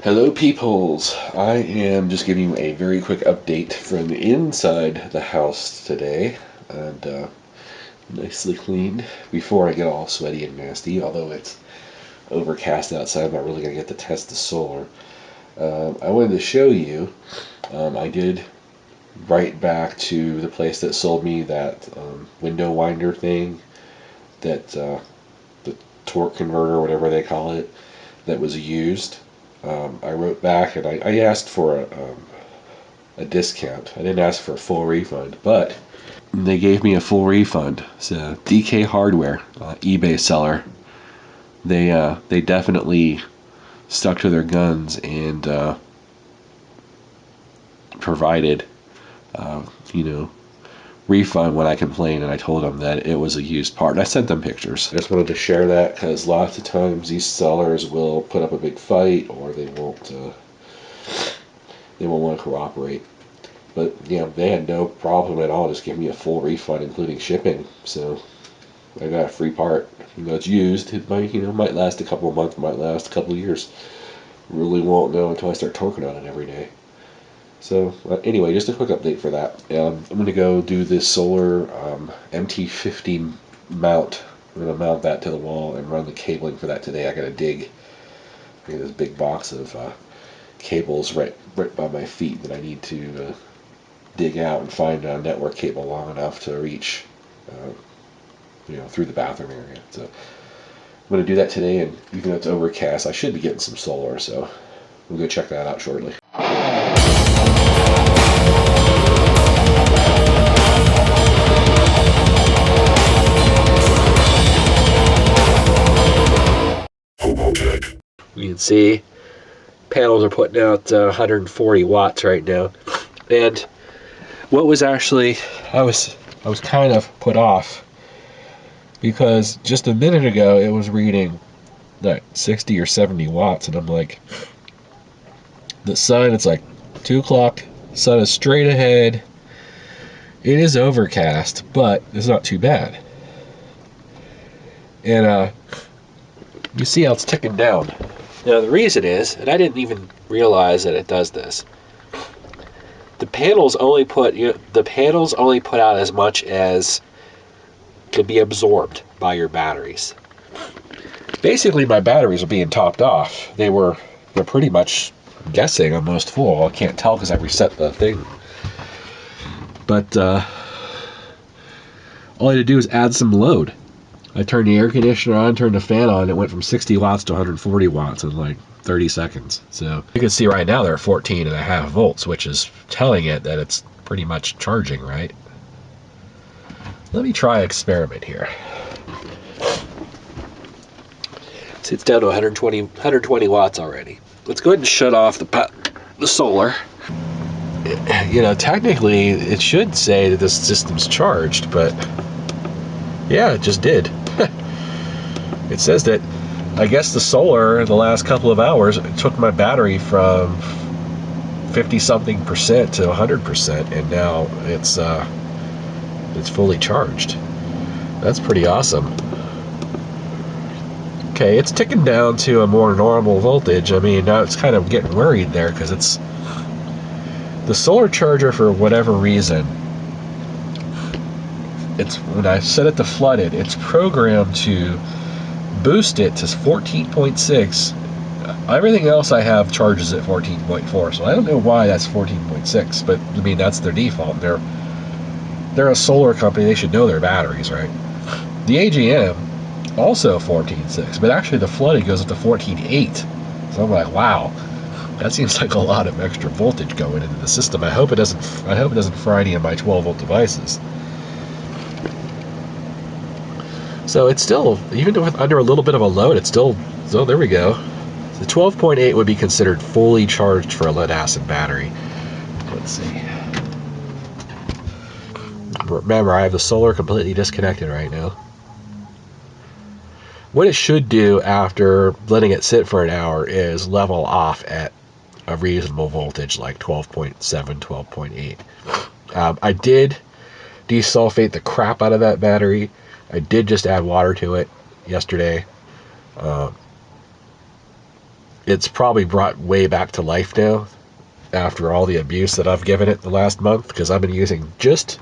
Hello peoples, I am just giving you a very quick update from inside the house today, and nicely cleaned before I get all sweaty and nasty. Although it's overcast outside, I'm not really going to get to test the solar. I wanted to show you, I did write back to the place that sold me that window winder thing, that the torque converter, whatever they call it, that was used. I wrote back and I asked for a discount. I didn't ask for a full refund, but they gave me a full refund. So DK Hardware, eBay seller, they definitely stuck to their guns and provided refund when I complained, and I told them that it was a used part. And I sent them pictures. I just wanted to share that because lots of times these sellers will put up a big fight, or they won't want to cooperate. But they had no problem at all. Just give me a full refund, including shipping. So I got a free part. It's used. It might last a couple of months, might last a couple of years. Really won't know until I start torquing on it every day. So anyway, just a quick update for that. I'm going to go do this solar MT-50 mount. I'm going to mount that to the wall and run the cabling for that today. I got to dig this big box of cables right by my feet that I need to dig out and find a network cable long enough to reach through the bathroom area. So I'm going to do that today, and even though it's overcast, I should be getting some solar, so we'll go check that out shortly. You can see panels are putting out 140 watts right now, and what was actually I was kind of put off because just a minute ago it was reading like 60 or 70 watts, and I'm like, the sun, it's like 2 o'clock, sun is straight ahead, it is overcast, but it's not too bad, and you see how it's ticking down. Now the reason is, and I didn't even realize that it does this, the panels only put out as much as can be absorbed by your batteries. Basically, my batteries are being topped off. They're pretty much guessing almost full. I can't tell because I reset the thing. But all I had to do is add some load. I turned the air conditioner on, turned the fan on, it went from 60 watts to 140 watts in like 30 seconds. So you can see right now they're 14.5 volts, which is telling it that it's pretty much charging, right? Let me try an experiment here. See, it's down to 120 watts already. Let's go ahead and shut off the solar. Technically it should say that this system's charged, but yeah, it just did. It says that, I guess the solar in the last couple of hours took my battery from 50-something percent to 100%, and now it's fully charged. That's pretty awesome. Okay, it's ticking down to a more normal voltage. I mean, now it's kind of getting worried there because it's the solar charger, for whatever reason. When I set it to flooded, it's programmed to boost it to 14.6. Everything else I have charges at 14.4, so I don't know why that's 14.6, but I mean, that's their default. They're a solar company, they should know their batteries, right? The AGM also 14.6, but actually the flooded goes up to 14.8. So I'm like, wow, that seems like a lot of extra voltage going into the system. I hope it doesn't fry any of my 12-volt devices. So it's still, even under a little bit of a load, it's still, so there we go. The 12.8 would be considered fully charged for a lead-acid battery. Let's see. Remember, I have the solar completely disconnected right now. What it should do after letting it sit for an hour is level off at a reasonable voltage, like 12.7, 12.8. I did desulfate the crap out of that battery. I did just add water to it yesterday. it's probably brought way back to life now after all the abuse that I've given it the last month, because I've been using just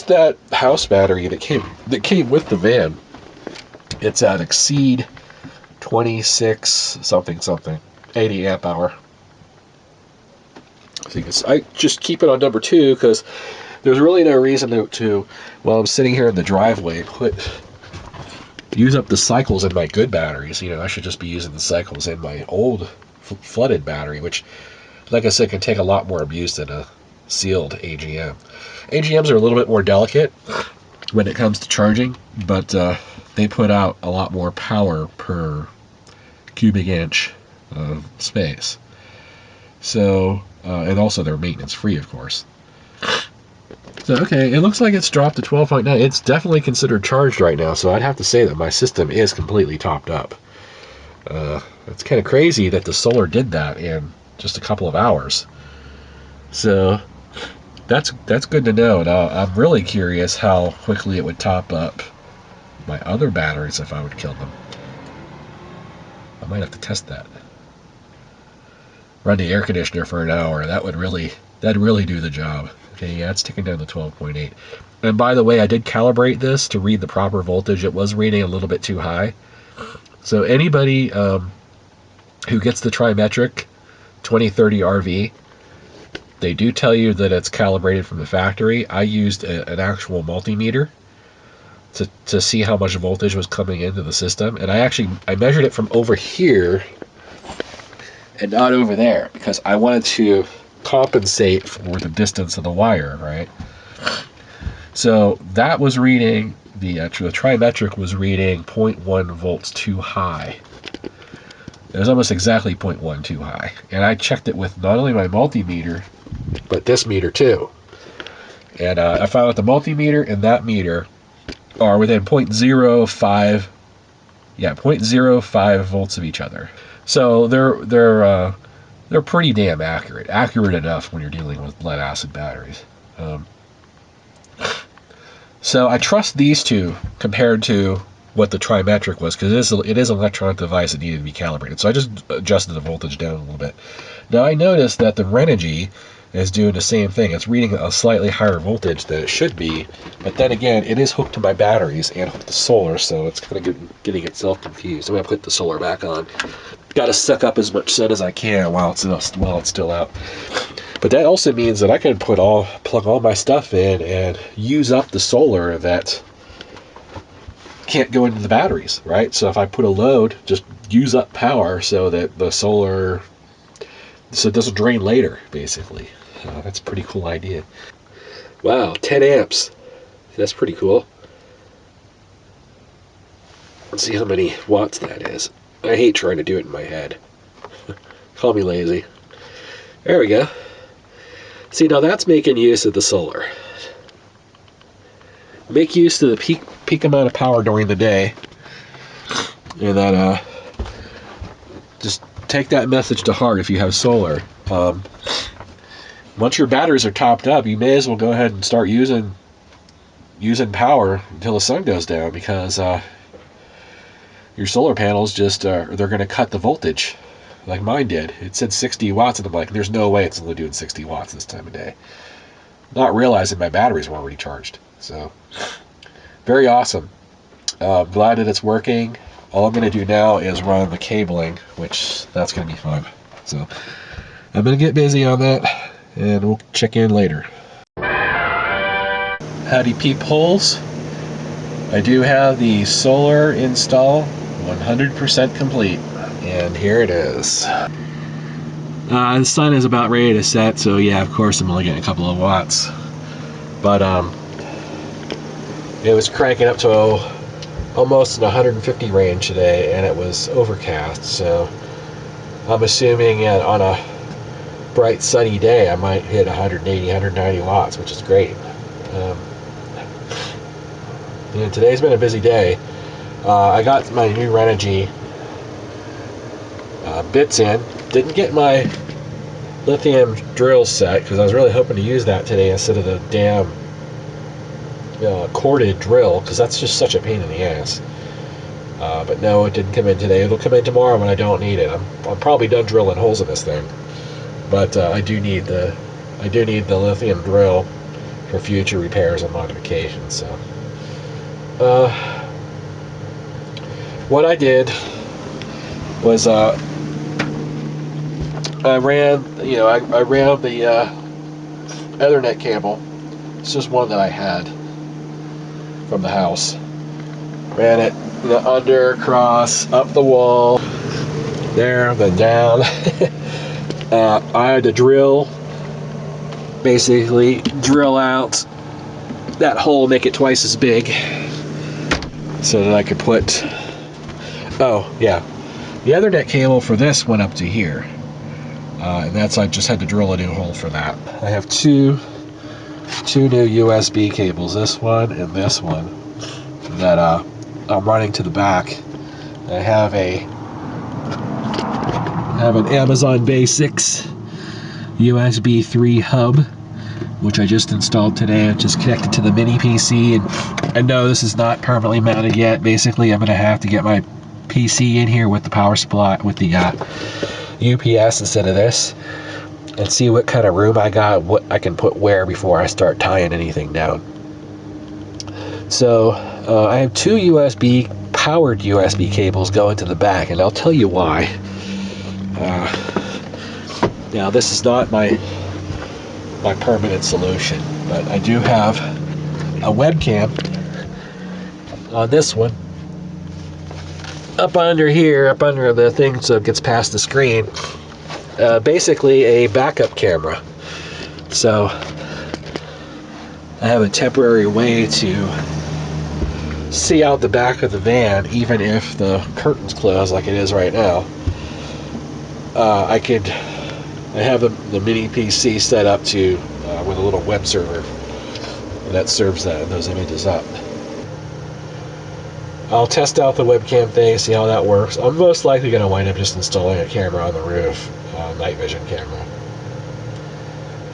that house battery that came with the van. It's at Exceed 26 something 80 amp hour. I just keep it on number 2 because there's really no reason to while I'm sitting here in the driveway, use up the cycles in my good batteries. You know, I should just be using the cycles in my old flooded battery, which, like I said, can take a lot more abuse than a sealed AGM. AGMs are a little bit more delicate when it comes to charging, but they put out a lot more power per cubic inch of space. So, and also they're maintenance free, of course. So, okay, it looks like it's dropped to 12.9. It's definitely considered charged right now, so I'd have to say that my system is completely topped up. It's kind of crazy that the solar did that in just a couple of hours. So, that's good to know. Now, I'm really curious how quickly it would top up my other batteries if I would kill them. I might have to test that. Run the air conditioner for an hour. That'd really do the job. Okay, yeah, it's ticking down to 12.8. And by the way, I did calibrate this to read the proper voltage. It was reading a little bit too high. So anybody who gets the trimetric 2030 RV, they do tell you that it's calibrated from the factory. I used an actual multimeter to see how much voltage was coming into the system, and I measured it from over here and not over there because I wanted to compensate for the distance of the wire, right? So that was reading, the trimetric was reading 0.1 volts too high. It was almost exactly 0.1 too high. And I checked it with not only my multimeter, but this meter too. And I found that the multimeter and that meter are within 0.05 volts of each other. So they're pretty damn accurate enough when you're dealing with lead acid batteries. So I trust these two compared to what the trimetric was, because it is an electronic device that needed to be calibrated. So I just adjusted the voltage down a little bit. Now I noticed that the Renogy is doing the same thing. It's reading a slightly higher voltage than it should be, but then again, it is hooked to my batteries and hooked to solar, so it's kind of getting itself confused. I'm going to put the solar back on. Got to suck up as much sun as I can while it's still out. But that also means that I can plug all my stuff in and use up the solar that can't go into the batteries, right? So if I put a load, just use up power so that the solar, so it doesn't drain later, basically. That's a pretty cool idea. Wow, 10 amps. That's pretty cool. Let's see how many watts that is. I hate trying to do it in my head. Call me lazy. There we go. See, now that's making use of the solar. Make use of the peak amount of power during the day, and then just take that message to heart if you have solar. Once your batteries are topped up, you may as well go ahead and start using power until the sun goes down, because your solar panels they're going to cut the voltage like mine did. It said 60 watts, and I'm like, there's no way it's only doing 60 watts this time of day. Not realizing my batteries were already charged. So, very awesome. Glad that it's working. All I'm going to do now is run the cabling, which that's going to be fun. So, I'm going to get busy on that, and we'll check in later. Howdy peepholes. I do have the solar install 100% complete, and here it is. The sun is about ready to set, so yeah, of course I'm only getting a couple of watts. But it was cranking up to almost in 150 range today, and it was overcast, so I'm assuming on a bright sunny day I might hit 180, 190 watts, which is great. And today's been a busy day. I got my new Renogy bits in. Didn't get my lithium drill set because I was really hoping to use that today instead of the damn corded drill, because that's just such a pain in the ass. But no, it didn't come in today. It'll come in tomorrow when I don't need it. I'm probably done drilling holes in this thing, but I do need the lithium drill for future repairs and modifications. So, what I did was I ran the Ethernet cable. It's just one that I had from the house. Ran it under, across, up the wall, there, then down. I had to basically drill out that hole, make it twice as big, so that I could put, oh yeah, the Ethernet cable for this went up to here, and I just had to drill a new hole for that. I have two new USB cables, this one and this one, that I'm running to the back. I have an Amazon Basics USB 3 hub, which I just installed today. It's just connected to the mini PC, and no, this is not permanently mounted yet. Basically, I'm going to have to get my PC in here with the power supply, with the UPS instead of this, and see what kind of room I got, what I can put where before I start tying anything down. So I have two powered USB cables going to the back, and I'll tell you why. Now, this is not my permanent solution, but I do have a webcam on this one up under here, up under the thing so it gets past the screen. Basically a backup camera. So I have a temporary way to see out the back of the van, even if the curtains close like it is right now. I have the mini PC set up to with a little web server that serves those images up. I'll test out the webcam thing, see how that works. I'm most likely going to wind up just installing a camera on the roof, night vision camera,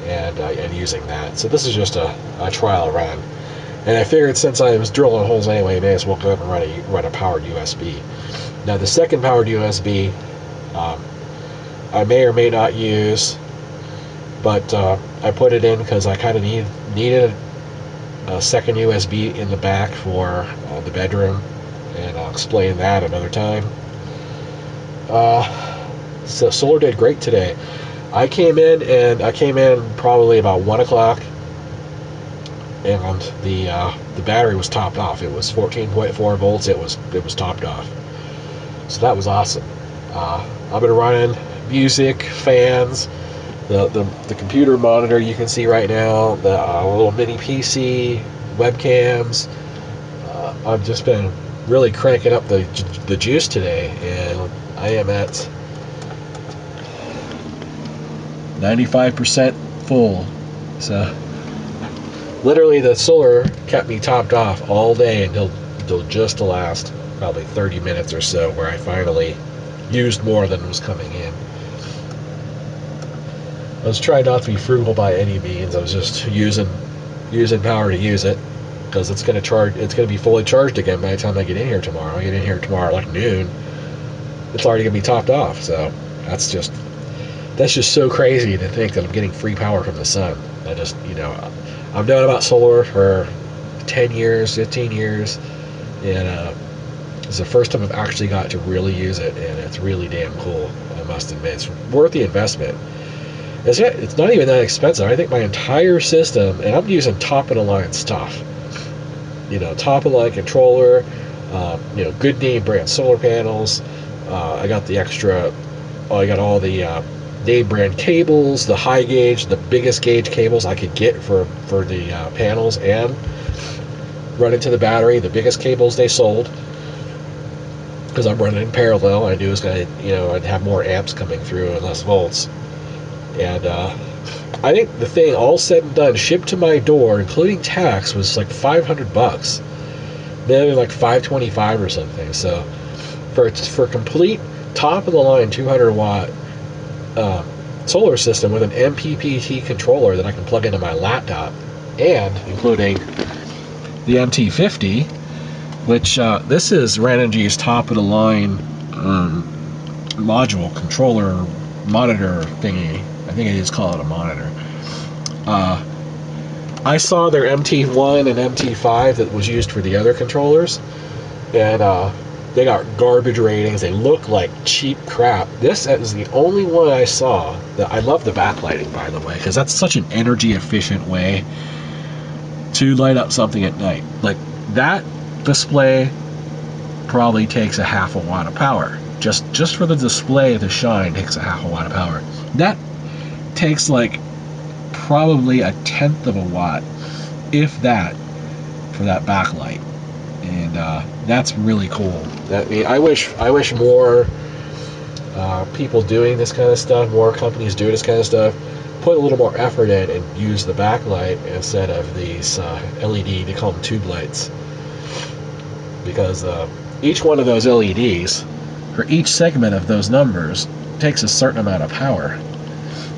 and using that. So this is just a trial run. And I figured since I was drilling holes anyway, I may as well go up and run a powered USB. Now the second powered USB, I may or may not use, but I put it in because I kind of needed a second USB in the back for the bedroom, and I'll explain that another time. So solar did great today. I came in probably about 1 o'clock, and the battery was topped off. It was 14.4 volts. It was topped off. So that was awesome. I've been running music, fans, the computer monitor you can see right now, the little mini PC, webcams. I've just been really cranking up the juice today, and I am at 95% full. So literally the solar kept me topped off all day until just the last probably 30 minutes or so, where I finally used more than was coming in. I was trying not to be frugal by any means. I was just using power to use it, because it's going to be fully charged again by the time I get in here tomorrow. I get in here tomorrow like noon, it's already going to be topped off. So that's just so crazy to think that I'm getting free power from the sun. I've known about solar for 10 years, 15 years, and it's the first time I've actually got to really use it, and it's really damn cool, I must admit. It's worth the investment. It's not even that expensive. I think my entire system, and I'm using top-of-the-line stuff, top-of-the-line controller, good name brand solar panels. I got all the name brand cables, the high gauge, the biggest gauge cables I could get for the panels, and run into the battery, the biggest cables they sold, because I'm running in parallel. I knew it was going to, I'd have more amps coming through and less volts. And I think the thing, all said and done, shipped to my door, including tax, was like $500. Maybe like $525 or something. So for complete top-of-the-line 200-watt solar system with an MPPT controller that I can plug into my laptop, and including the MT-50, which this is Renogy's top of the line module controller monitor thingy. I think I just call it a monitor. I saw their MT-1 and MT-5 that was used for the other controllers, and they got garbage ratings. They look like cheap crap. This is the only one I saw that I love the backlighting, by the way, because that's such an energy efficient way to light up something at night. Like that display probably takes a half a watt of power. Just for the display to shine takes a half a watt of power. That takes like probably a tenth of a watt, if that, for that backlight. And that's really cool. I wish more people doing this kind of stuff, more companies doing this kind of stuff, put a little more effort in and use the backlight instead of these LED, they call them tube lights. Because each one of those LEDs, for each segment of those numbers, takes a certain amount of power.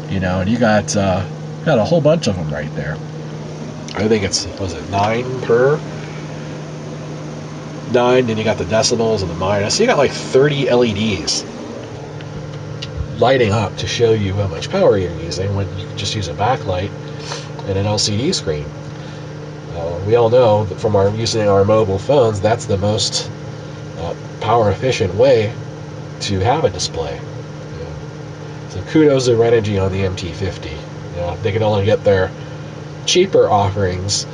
You know, and you got a whole bunch of them right there. I think was it 9 per? 9, then you got the decimals and the minus. So you got like 30 LEDs lighting up to show you how much power you're using when you can just use a backlight and an LCD screen. We all know that from using our mobile phones, that's the most power efficient way to have a display. So kudos to Renogy on the MT-50. If they can only get their cheaper offerings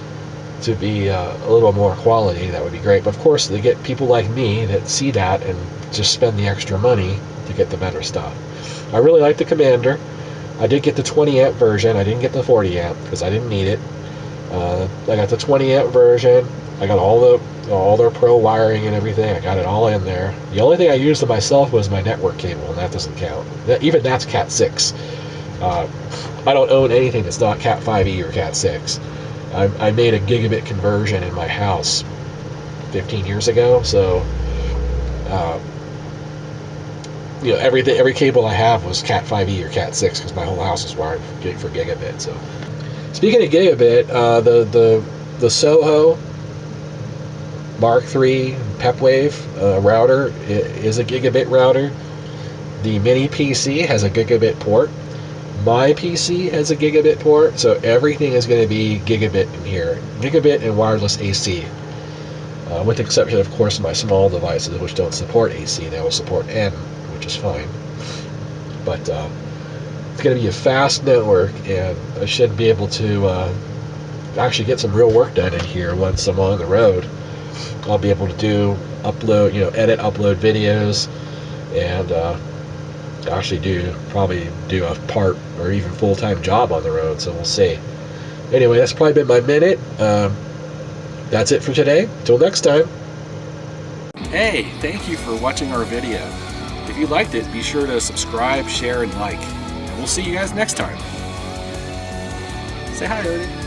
to be a little more quality, that would be great. But of course, they get people like me that see that and just spend the extra money to get the better stuff. I really like the Commander. I did get the 20 amp version. I didn't get the 40 amp because I didn't need it. I got the 20 amp version. I got all their pro wiring and everything. I got it all in there. The only thing I used to myself was my network cable, and that doesn't count. Even that's Cat 6. I don't own anything that's not Cat 5e or Cat 6. I made a gigabit conversion in my house 15 years ago, so every cable I have was Cat 5e or Cat 6 because my whole house is wired for gigabit. So, speaking of gigabit, the SOHO Mark III PEPWAVE router is a gigabit router. The mini PC has a gigabit port. My PC has a gigabit port, so everything is going to be gigabit in here. Gigabit and wireless AC. With the exception, of course, of my small devices, which don't support AC. They will support N, which is fine. But it's going to be a fast network, and I should be able to actually get some real work done in here once I'm on the road. I'll be able to edit, upload videos, and actually probably do a part or even full-time job on the road, so we'll see. Anyway, that's probably been my minute. That's it for today. Till next time. Hey, thank you for watching our video. If you liked it, be sure to subscribe, share, and like. And we'll see you guys next time. Say hi, Ernie.